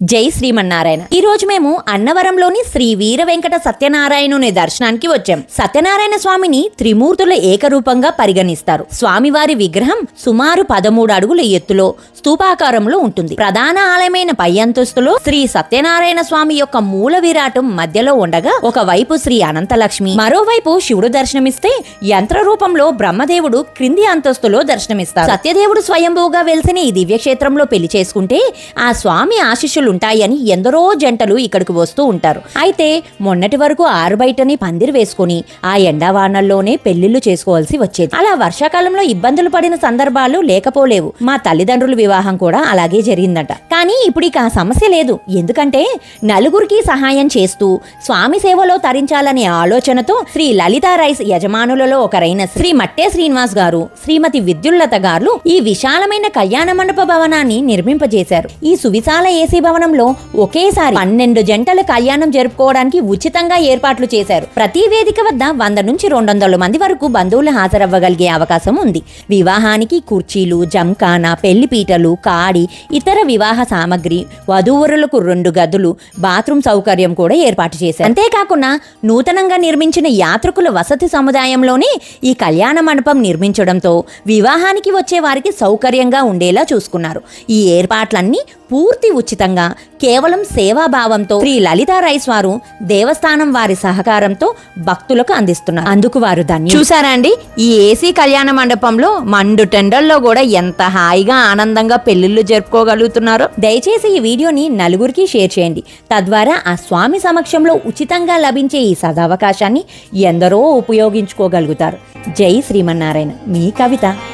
జై శ్రీమన్నారాయణ. ఈ రోజు మేము అన్నవరంలోని శ్రీ వీర వెంకట సత్యనారాయణుని దర్శనానికి వచ్చాం. సత్యనారాయణ స్వామిని త్రిమూర్తుల ఏకరూపంగా పరిగణిస్తారు. స్వామివారి విగ్రహం సుమారు 13 అడుగుల ఎత్తులో స్తూపాకారంలో ఉంటుంది. ప్రధాన ఆలయమైన పై అంతస్తులో శ్రీ సత్యనారాయణ స్వామి యొక్క మూల విరాటం మధ్యలో ఉండగా ఒకవైపు శ్రీ అనంతలక్ష్మి, మరోవైపు శివుడు దర్శనమిస్తే యంత్ర రూపంలో బ్రహ్మదేవుడు క్రింది అంతస్తులో దర్శనమిస్తారు. సత్యదేవుడు స్వయంభూగా వెలిసిన ఈ దివ్యక్షేత్రంలో పెళ్లి చేసుకుంటే ఆ స్వామి ఆశీస్సులు ఉంటాయని ఎందరో జంటలు ఇక్కడికి వస్తూ ఉంటారు. అయితే మొన్నటి వరకు ఆరుబయటని పందిరి వేసుకుని ఆ ఎండావానల్లోనే పెళ్లిళ్లు చేసుకోవాల్సి వచ్చేది. అలా వర్షాకాలంలో ఇబ్బందులు పడిన సందర్భాలు లేకపోలేవు. మా తల్లిదండ్రుల వివాహం కూడా అలాగే జరిగిందట. కానీ ఇప్పుడు ఇక ఆ సమస్య లేదు. ఎందుకంటే నలుగురికి సహాయం చేస్తూ స్వామి సేవలో తరించాలనే ఆలోచనతో శ్రీ లలితా రైస్ యజమానులలో ఒకరైన శ్రీ మట్టే శ్రీనివాస్ గారు, శ్రీమతి విద్యుల్లత గారు ఈ విశాలమైన కళ్యాణ మండప భవనాన్ని నిర్మింపజేశారు. ఈ సువిశాల ఏసీ భవనంలో ఒకేసారి 12 జంటల కళ్యాణం జరుపుకోవడానికి ఉచితంగా ఏర్పాట్లు చేశారు. ప్రతి వేదిక వద్ద 100 నుంచి 200 మంది వరకు బంధువులు హాజరవ్వగలిగే అవకాశం ఉంది. వివాహానికి కుర్చీలు, జంకానా, పెళ్లిపీటలు, కాడి, ఇతర వివాహ సామగ్రి, వధూవరులకు 2 గదులు, బాత్రూమ్ సౌకర్యం కూడా ఏర్పాటు చేశారు. అంతేకాకుండా నూతనంగా నిర్మించిన యాత్రికుల వసతి సముదాయంలోనే ఈ కళ్యాణ మండపం నిర్మించడంతో వివాహానికి వచ్చే వారికి సౌకర్యంగా ఉండేలా చూసుకున్నారు. ఈ ఏర్పాట్లన్నీ పూర్తి ఉచితంగా కేవలం సేవాభావంతో శ్రీ లలితా రైస్ వారు దేవస్థానం వారి సహకారంతో భక్తులకు అందిస్తున్నారు. అందుకు వారు ధన్యులు. చూసారా అండి, ఈ ఏసీ కళ్యాణ మండపంలో మండు టెండల్లో కూడా ఎంత హాయిగా ఆనందంగా పెళ్లిళ్లు జరుపుకోగలుగుతున్నారో. దయచేసి ఈ వీడియోని నలుగురికి షేర్ చేయండి. తద్వారా ఆ స్వామి సమక్షంలో ఉచితంగా లభించే ఈ సదవకాశాన్ని ఎందరో ఉపయోగించుకోగలుగుతారు. జై శ్రీమన్నారాయణ. మీ కవిత.